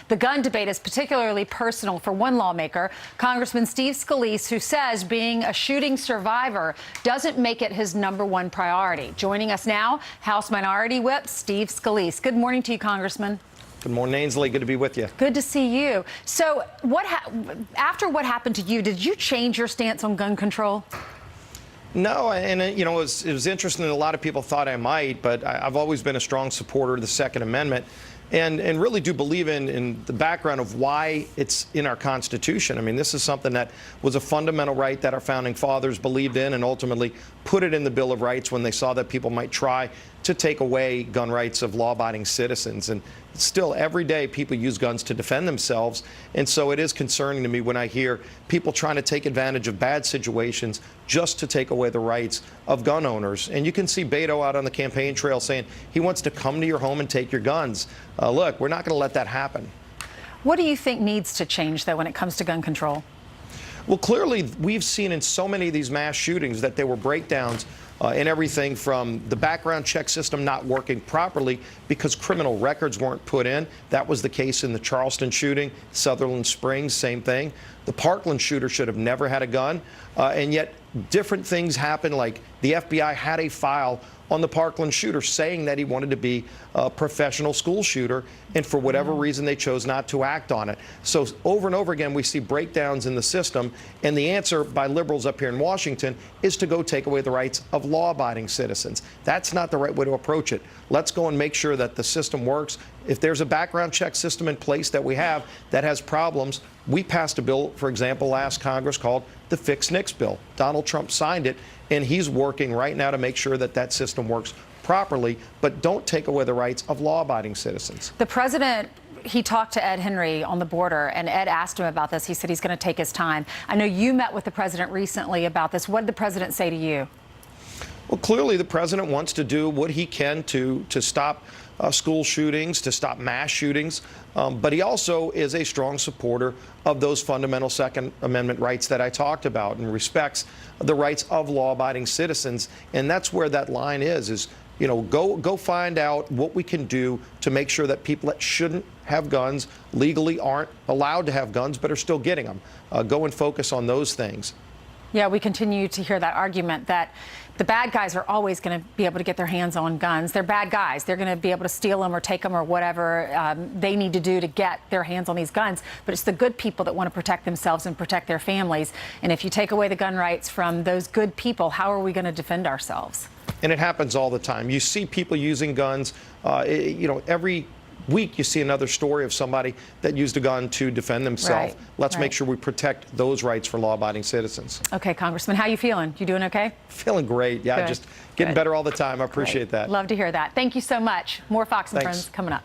The gun debate is particularly personal for one lawmaker, Congressman Steve Scalise, who says being a shooting survivor doesn't make it his #1 priority. Joining us now, House Minority Whip Steve Scalise. Good morning to you, Congressman. Good morning, Ainsley. Good to be with you. Good to see you. So after what happened to you, did you change your stance on gun control? No, and it was interesting that a lot of people thought I might, but I've always been a strong supporter of the Second Amendment and really do believe in the background of why it's in our Constitution. I mean, this is something that was a fundamental right that our founding fathers believed in and ultimately put it in the Bill of Rights when they saw that people might try to take away gun rights of law-abiding citizens. And still, every day, people use guns to defend themselves. And so it is concerning to me when I hear people trying to take advantage of bad situations just to take away the rights of gun owners. And you can see Beto out on the campaign trail saying he wants to come to your home and take your guns. Look, we're not going to let that happen. What do you think needs to change, though, when it comes to gun control? Well, clearly, we've seen in so many of these mass shootings that there were breakdowns in everything from the background check system not working properly because criminal records weren't put in. That was the case in the Charleston shooting, Sutherland Springs, same thing. The Parkland shooter should have never had a gun, and yet different things happened, like the FBI had a file on the Parkland shooter saying that he wanted to be a professional school shooter, and for whatever reason they chose not to act on it. So over and over again we see breakdowns in the system, and the answer by liberals up here in Washington is to go take away the rights of law-abiding citizens. That's not the right way to approach it. Let's go and make sure that the system works. If there's a background check system in place that we have that has problems, we passed a bill, for example, last Congress called the Fix NICS bill. Donald Trump signed it, and he's working right now to make sure that that system works properly, but don't take away the rights of law-abiding citizens. The president, he talked to Ed Henry on the border, and Ed asked him about this. He said he's going to take his time. I know you met with the president recently about this. What did the president say to you? Well, clearly the president wants to do what he can to stop school shootings, to stop mass shootings, but he also is a strong supporter of those fundamental Second Amendment rights that I talked about and respects the rights of law-abiding citizens. And that's where that line is go find out what we can do to make sure that people that shouldn't have guns legally aren't allowed to have guns but are still getting them. Go and focus on those things. Yeah, we continue to hear that argument that the bad guys are always going to be able to get their hands on guns. They're bad guys. They're going to be able to steal them or take them or whatever they need to do to get their hands on these guns. But it's the good people that want to protect themselves and protect their families. And if you take away the gun rights from those good people, how are we going to defend ourselves? And it happens all the time. You see people using guns, every week you see another story of somebody that used a gun to defend themselves. Let's make sure we protect those rights for law-abiding citizens. Okay, Congressman, how you feeling? You doing okay? Feeling great. Yeah, just getting better all the time. I appreciate that. Love to hear that. Thank you so much. More Fox and Friends coming up.